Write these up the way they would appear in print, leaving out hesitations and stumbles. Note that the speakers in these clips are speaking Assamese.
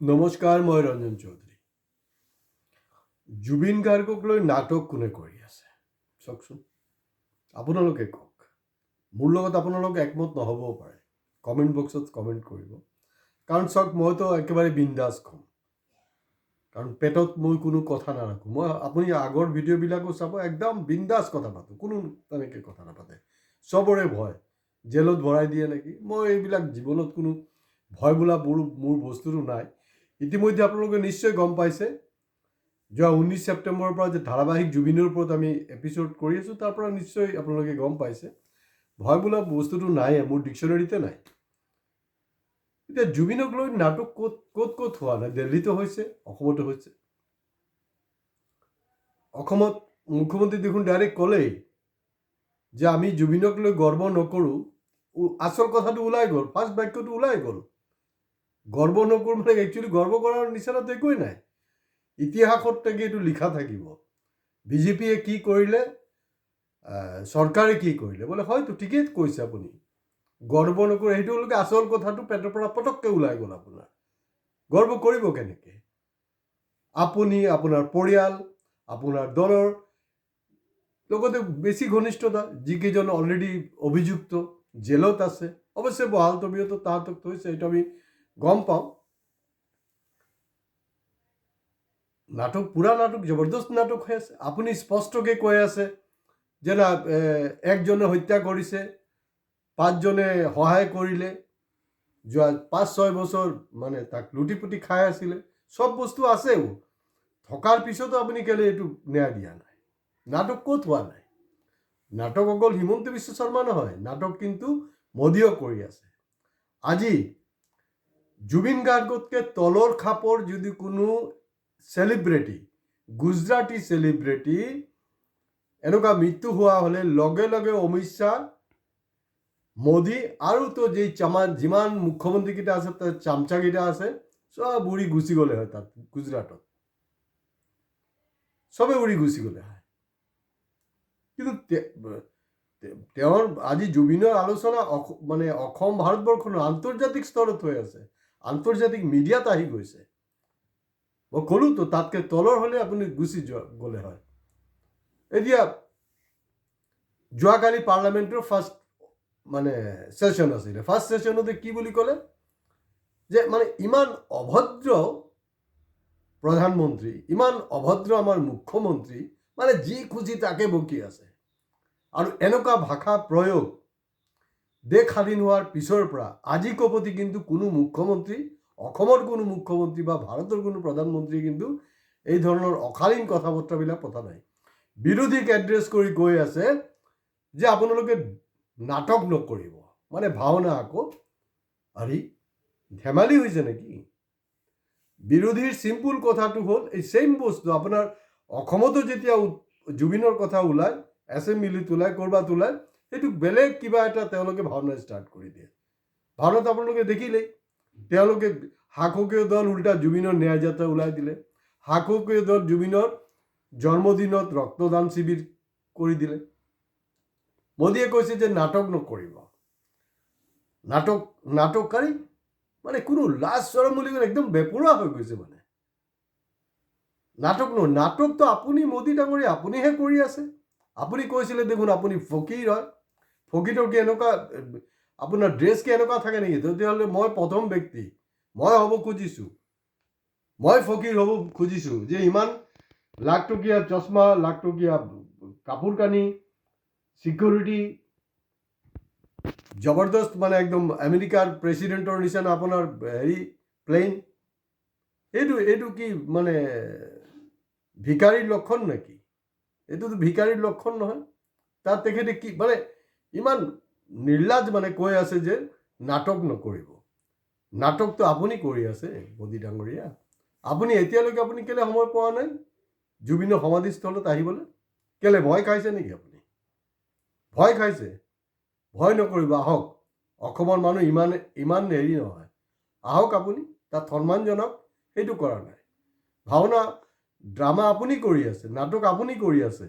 নমস্কাৰ, মই ৰঞ্জন চৌধুৰী। জুবিন গাৰ্গক লৈ নাটক কোনে কৰি আছে চাওকচোন, আপোনালোকে কওক। মোৰ লগত আপোনালোক একমত নহ'বও পাৰে, কমেণ্ট বক্সত কমেণ্ট কৰিব। কাৰণ চাওক, মইতো একেবাৰে বিন্দাছ ক'ম, কাৰণ পেটত মই কোনো কথা নাৰাখোঁ। আপুনি আগৰ ভিডিঅ'বিলাকো চাব, একদম বিন্দাছ কথা পাতোঁ, কোনো তেনেকৈ কথা নাপাতে। চবৰে ভয়, জেলত ভৰাই দিয়ে নেকি। মই এইবিলাক জীৱনত কোনো ভয় বোলা মোৰ বস্তুটো নাই। ইতিমধ্যে আপোনালোকে নিশ্চয় গম পাইছে, যোৱা 19 ছেপ্টেম্বৰৰ পৰা যে ধাৰাবাহিক জুবিনৰ ওপৰত আমি এপিছ'ড কৰি আছোঁ, তাৰ পৰা নিশ্চয় আপোনালোকে গম পাইছে ভয় বোলা বস্তুটো নাই, মোৰ ডিক্সনেৰীতে নাই। এতিয়া জুবিনক লৈ নাটক ক'ত হোৱা নাই? দিল্লীতো হৈছে, অসমতো হৈছে। অসমত মুখ্যমন্ত্ৰী দেখোন ডাইৰেক্ট ক'লেই যে আমি জুবিনক লৈ গৰ্ব নকৰোঁ। আচল কথাটো ওলাই গ'ল, ফাৰ্ষ্ট বাক্যটো ওলাই গ'ল। গৰ্ব নকৰোঁ মানে একচুৱেলি গৰ্ব কৰাৰ নিচিনাতো একোৱেই নাই। ইতিহাসত তাকে এইটো লিখা থাকিব, বিজেপিয়ে কি কৰিলে, চৰকাৰে কি কৰিলে। বোলে হয়তো ঠিকেই কৈছে আপুনি, গৰ্ব নকৰে, সেইটো আচল কথাটো পেটৰ পৰা পটককৈ ওলাই গ'ল। আপোনাৰ গৰ্ব কৰিব কেনেকৈ? আপুনি, আপোনাৰ পৰিয়াল, আপোনাৰ দলৰ লগতে বেছি ঘনিষ্ঠতা, যিকেইজন অলৰেডি অভিযুক্ত জেলত আছে, অৱশ্যে বহাল তবিয়তত তাহাঁতক থৈছে, এইটো আমি গম পাওঁ। নাটক, পুৰা নাটক, জবৰদস্ত নাটক হৈ আছে। আপুনি স্পষ্টকৈ কৈ আছে যে না, একজনে হত্যা কৰিছে, 5জনে সহায় কৰিলে, যোৱা 5-6 বছৰ মানে তাক লুটিপুটি খাই আছিলে। চব বস্তু আছেও, থকাৰ পিছতো আপুনি কেলৈ এইটো ন্যায় দিয়া নাই? নাটক ক'ত হোৱা নাই? নাটক অকল হিমন্ত বিশ্ব শৰ্মা নহয়, নাটক কিন্তু মোদীও কৰি আছে। আজি জুবিন গাৰ্গতকৈ তলৰ খাপৰ যদি কোনো চেলিব্ৰিটি, গুজৰাটী চেলিব্ৰিটি এনেকুৱা মৃত্যু হোৱা হ'লে লগে লগে অমিত শ্বাহ, মোদী আৰু তো যিমান মুখ্যমন্ত্ৰীকেইটা আছে, তাৰ চামচাকেইটা আছে, চব উৰি গুচি গ'লে হয়। তাত গুজৰাটত চবে উৰি গুচি গ'লে হয়। কিন্তু তেওঁৰ আজি জুবিনৰ আলোচনা মানে অসম, ভাৰতবৰ্ষৰ আন্তৰ্জাতিক স্তৰত হৈ আছে, আন্তৰ্জাতিক মিডিয়াত আহি গৈছে। মই ক'লো তো, তাতকৈ তলৰ হ'লে আপুনি গুচি গ'লে হয়। এতিয়া যোৱাকালি পাৰ্লামেণ্টৰ ফাৰ্ষ্ট মানে ছেশ্যন আছিলে। ফাৰ্ষ্ট ছেশ্যনতে কি বুলি ক'লে যে মানে ইমান অভদ্ৰ প্ৰধানমন্ত্ৰী, ইমান অভদ্ৰ আমাৰ মুখ্যমন্ত্ৰী, মানে যি খুজি তাকে বকি আছে। আৰু এনেকুৱা ভাষা প্ৰয়োগ দেশ স্বাধীন হোৱাৰ পিছৰ পৰা আজি কপতি কিন্তু কোনো মুখ্যমন্ত্ৰী, অসমৰ কোনো মুখ্যমন্ত্ৰী বা ভাৰতৰ কোনো প্ৰধানমন্ত্ৰী কিন্তু এই ধৰণৰ অশালীন কথা বতৰাবিলাক পতা নাই। বিৰোধীক এড্ৰেছ কৰি কৈ আছে যে আপোনালোকে নাটক নকৰিব, মানে ভাওনা আকৌ। আৰে ধেমালি হৈছে নেকি? বিৰোধীৰ চিম্পুল কথাটো হ'ল এই ছেইম বস্তু আপোনাৰ অসমতো যেতিয়া জুবিনৰ কথা ওলায়, এছেম্বলিত ওলায়, ক'ৰবাত ওলায়, সেইটো বেলেগ কিবা এটা তেওঁলোকে ভাওনা ষ্টাৰ্ট কৰি দিয়ে। ভাওনাত আপোনালোকে দেখিলেই, তেওঁলোকে শাসকীয় দল উল্টা জুবিনৰ ন্যায় যাত্ৰা ওলাই দিলে, শাসকীয় দল জুবিনৰ জন্মদিনত ৰক্তদান শিবিৰ কৰি দিলে। মোদীয়ে কৈছে যে নাটক নকৰিব, নাটককাৰী মানে কোনো লাজ চৰম বুলি ক'লে একদম বেপৰোৱা হৈ গৈছে। মানে নাটকটো আপুনি মোদী ডাঙৰীয়া আপুনিহে কৰি আছে। আপুনি কৈছিলে দেখোন আপুনি ফকীৰ হয়, ফকীৰৰ কি এনেকুৱা আপোনাৰ ড্ৰেছ কি এনেকুৱা থাকে নেকি? তেতিয়াহ'লে মই প্ৰথম ব্যক্তি, মই হ'ব খুজিছোঁ, মই ফকীৰ হ'ব খুজিছোঁ যে ইমান লাখ টকীয়া চশমা, লাখ টকীয়া কাপোৰ কানি, সিকিউৰিটি, জবৰদস্ত, মানে একদম আমেৰিকাৰ প্ৰেচিডেণ্টৰ নিচিনা আপোনাৰ প্লেইন। এইটো কি মানে ভিকাৰীৰ লক্ষণ নেকি? এইটোতো ভিকাৰীৰ লক্ষণ নহয়। তাত তেখেতে কি মানে ইমান নিৰ্লাজ, মানে কৈ আছে যে নাটক নকৰিব। নাটকটো আপুনি কৰি আছে মোদী ডাঙৰীয়া। আপুনি এতিয়ালৈকে আপুনি কেলে সময় পোৱা নাই জুবিনৰ সমাধিস্থলত আহিবলৈ? কেলে ভয় খাইছে নেকি? আপুনি ভয় খাইছে? ভয় নকৰিব, আহক। অসমৰ মানুহ ইমান হেৰি নহয়, আহক আপুনি, তাত সন্মান জনাওক। সেইটো কৰা নাই। ভাওনা ড্ৰামা আপুনি কৰি আছে, নাটক আপুনি কৰি আছে।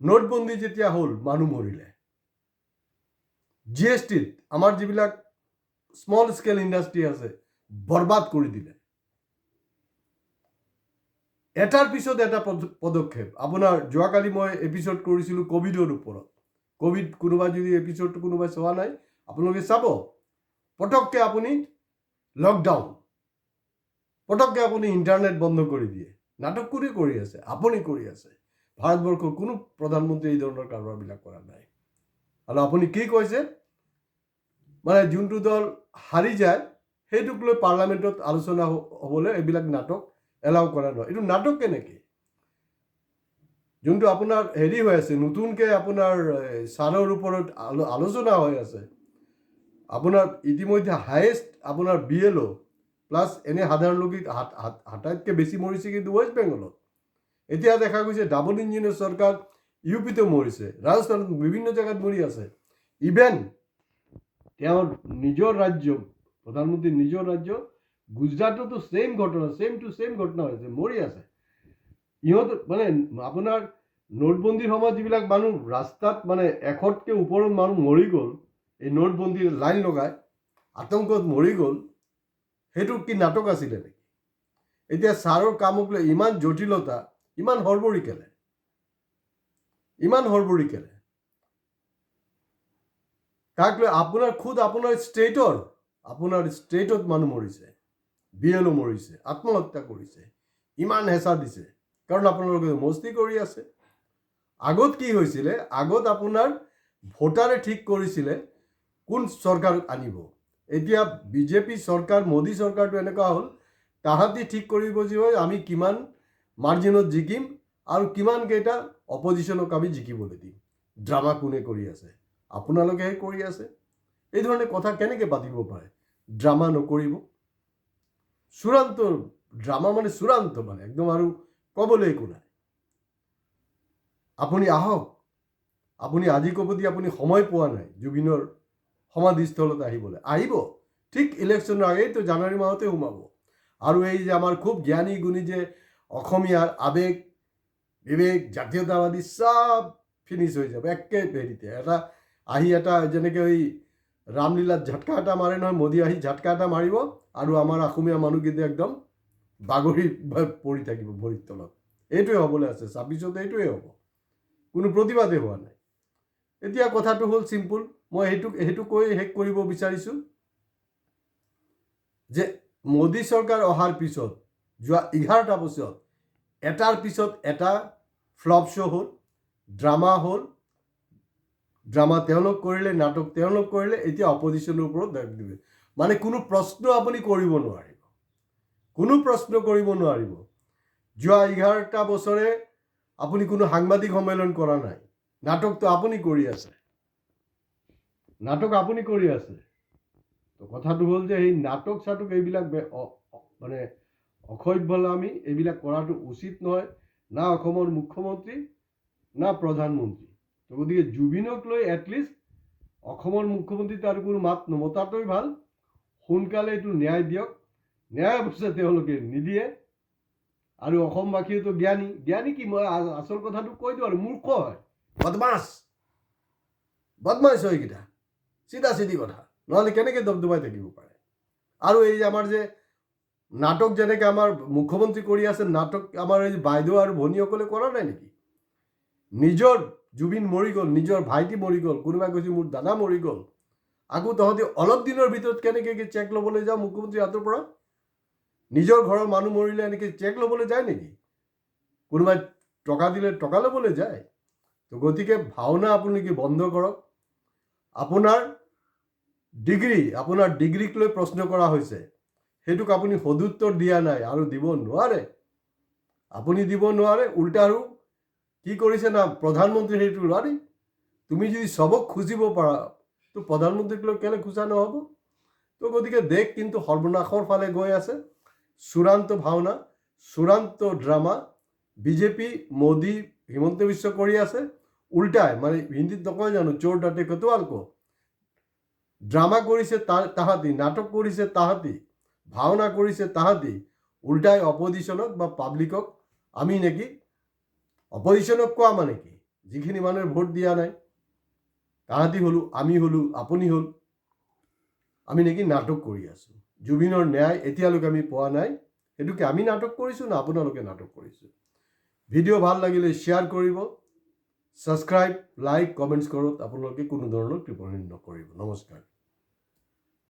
নোটবন্দী যেতিয়া হ'ল, মানুহ মৰিলে। GSTত আমাৰ যিবিলাক স্মল স্কেল ইণ্ডাষ্ট্ৰী আছে, বৰবাদ কৰি দিলে। এটাৰ পিছত এটা পদক্ষেপ আপোনাৰ যোৱাকালি মই এপিছড কৰিছিলোঁ ক'ভিডৰ ওপৰত ক'ভিড কোনোবা যদি এপিছডটো কোনোবাই চোৱা নাই আপোনালোকে চাব পটককৈ আপুনি লকডাউন পটককৈ আপুনি ইণ্টাৰনেট বন্ধ কৰি দিয়ে নাটক কোনে কৰি আছে আপুনি কৰি আছে ভাৰতবৰ্ষৰ কোনো প্ৰধানমন্ত্ৰী এই ধৰণৰ কাৰোবাৰবিলাক কৰা নাই আৰু আপুনি কি কৈছে মানে যোনটো দল হাৰি যায় সেইটোক লৈ পাৰ্লামেণ্টত আলোচনা হ'বলৈ এইবিলাক নাটক এলাউ কৰা নহয় এইটো নাটক কেনেকৈ যোনটো আপোনাৰ হেৰি হৈ আছে নতুনকৈ আপোনাৰ ছাৰৰ ওপৰত আলোচনা হৈ আছে আপোনাৰ ইতিমধ্যে হায়েষ্ট আপোনাৰ BLO প্লাছ এনে সাধাৰণ লোক আটাইতকৈ বেছি মৰিছে কিন্তু ৱেষ্ট বেংগলত এতিয়া দেখা গৈছে ডাবল ইঞ্জিনৰ চৰকাৰ UPতো মৰিছে ৰাজস্থানত বিভিন্ন জেগাত মৰি আছে ইভেন তেওঁৰ নিজৰ ৰাজ্য প্ৰধানমন্ত্ৰী নিজৰ ৰাজ্য গুজৰাটতো ছেম ঘটনা ছেম টু ছেম ঘটনা হৈছে মৰি আছে ইহঁত মানে আপোনাৰ নোটবন্দীৰ সময়ত যিবিলাক মানুহ ৰাস্তাত মানে 100তকৈ ওপৰত মানুহ মৰি গ'ল এই নোটবন্দীৰ লাইন লগাই আতংকত মৰি গ'ল সেইটো কি নাটক আছিলে নেকি এতিয়া ছাৰৰ কামক লৈ ইমান জটিলতা ইমান হৰবৰী কেলে তাক লৈ আপোনাৰ খুদ আপোনাৰ ষ্টেটত মানুহ মৰিছে BLO মৰিছে আত্মহত্যা কৰিছে ইমান হেঁচা দিছে কাৰণ আপোনালোকে মস্তি কৰি আছে আগত কি হৈছিলে আগত আপোনাৰ ভোটাৰে ঠিক কৰিছিলে কোন চৰকাৰ আনিব এতিয়া BJP চৰকাৰ মোদী চৰকাৰটো এনেকুৱা হ'ল তাহাঁতি ঠিক কৰিব যে আমি কিমান মাৰ্জিনত জিকিম আৰু কিমান কেইটা অপজিশ্যনক আমি জিকিবলৈ দিম ড্ৰামা কোনে কৰি আছে আপোনালোকেহে কৰি আছে এই ধৰণে কথা কেনেকৈ পাতিব পাৰে ড্ৰামা নকৰিব চূড়ান্ত ড্ৰামা মানে চূড়ান্ত মানে একদম আৰু ক'বলৈ একো নাই আপুনি আহক আপুনি আজি ক'বদি আপুনি সময় পোৱা নাই জুবিনৰ সমাধিস্থলত আহিব ঠিক ইলেকশ্যনৰ আগেইতো জানুৱাৰী মাহতে সোমাব আৰু এই যে আমাৰ খুব জ্ঞানী গুণী যে অসমীয়াৰ আৱেগ বিবেক জাতীয়তাবাদী চব ফিনিছ হৈ যাব একে হেৰিতে এটা যেনেকৈ এই ৰামলীলাত ঝাটকা এটা মাৰে নহয় মোদী আহি ঝাটকা এটা মাৰিব আৰু আমাৰ অসমীয়া মানুহকেইটা একদম বাগৰি পৰি থাকিব ভৰিৰ তলত এইটোৱে হ'বলৈ আছে 26ত এইটোৱে হ'ব কোনো প্ৰতিবাদেই হোৱা নাই এতিয়া কথাটো হ'ল চিম্পুল মই সেইটো কৈ শেষ কৰিব বিচাৰিছোঁ যে মোদী চৰকাৰ অহাৰ পিছত যোৱা 11টা বছৰত এটাৰ পিছত এটা ফ্লপ শ্ব' হ'ল ড্ৰামা তেওঁলোক কৰিলে নাটক তেওঁলোক কৰিলে এতিয়া অপজিশ্যনৰ ওপৰত দায়িত্ব দিবে মানে কোনো প্ৰশ্ন আপুনি কৰিব নোৱাৰিব যোৱা 11টা বছৰে আপুনি কোনো সাংবাদিক সন্মিলন কৰা নাই নাটকটো আপুনি কৰি আছে তো কথাটো হ'ল যে এই নাটক চাটক এইবিলাক মানে অসভ্য আমি এইবিলাক কৰাটো উচিত নহয় না অসমৰ মুখ্যমন্ত্ৰী না প্ৰধানমন্ত্ৰী তো গতিকে জুবিনক লৈ এটলিষ্ট অসমৰ মুখ্যমন্ত্ৰী তাৰ কোনো মাত নমতাটোৱেই ভাল সোনকালে এইটো ন্যায় দিয়ক ন্যায় অৱশ্যে তেওঁলোকে নিদিয়ে আৰু অসমবাসীয়েতো জ্ঞানী কি মই আচল কথাটো কৈ দিওঁ আৰু মূৰ্খ হয় বদমাছ হয় এইকেইটা চিধা কথা নহ'লে কেনেকৈ দবদবাই থাকিব পাৰে আৰু এই যে আমাৰ যে নাটক যেনেকৈ আমাৰ মুখ্যমন্ত্ৰী কৰি আছে নাটক আমাৰ এই বাইদেউ আৰু ভনীসকলে কৰা নাই নেকি নিজৰ জুবিন মৰি গ'ল নিজৰ ভাইটি মৰি গ'ল কোনোবাই কৈছে মোৰ দাদা মৰি গ'ল আকৌ তহঁতি অলপ দিনৰ ভিতৰত কেনেকৈ চেক ল'বলৈ যাওঁ মুখ্যমন্ত্ৰী হাতৰ পৰা নিজৰ ঘৰৰ মানুহ মৰিলে এনেকৈ চেক ল'বলৈ যায় নেকি কোনোবাই টকা দিলে টকা ল'বলৈ যায় তো গতিকে ভাওনা আপোনালোকে বন্ধ কৰক আপোনাৰ ডিগ্ৰীক লৈ প্ৰশ্ন কৰা হৈছে সেইটোক আপুনি সদুত্তৰ দিয়া নাই আৰু দিব নোৱাৰে উল্টা আৰু কি কৰিছে না প্ৰধানমন্ত্ৰী সেইটো নোৱাৰি তুমি যদি চবক খুজিব পাৰা তো প্ৰধানমন্ত্ৰীক লৈ কেলে খোজা নহ'ব তো গতিকে দেশ কিন্তু সৰ্বনাশৰ ফালে গৈ আছে চূড়ান্ত ভাওনা চূড়ান্ত ড্ৰামা BJP মোদী হিমন্ত বিশ্ব কৰি আছে উল্টাই মানে হিন্দীত নকয় জানো চোৰ ডাটে কোতোৱাল কো ড্ৰামা কৰিছে তাহাঁতি নাটক কৰিছে তাহাঁতি ভাওনা কৰিছে তাহাঁতি উল্টাই অপজিশ্যনক বা পাব্লিকক আমি নেকি অপজিশ্যনক কোৱা মানে কি যিখিনি মানুহে ভোট দিয়া নাই তাহাঁতি হ'লো আমি হ'লো আপুনি হ'ল আমি নেকি নাটক কৰি আছোঁ জুবিনৰ ন্যায় এতিয়ালৈকে আমি পোৱা নাই সেইটো কি আমি নাটক কৰিছোঁ না আপোনালোকে নাটক কৰিছোঁ? ভিডিঅ' ভাল লাগিলে শ্বেয়াৰ কৰিব, ছাবস্ক্ৰাইব, লাইক, কমেণ্টছ কৰক। আপোনালোকে কোনো ধৰণৰ টিপ্পনী নকৰিব। নমস্কাৰ।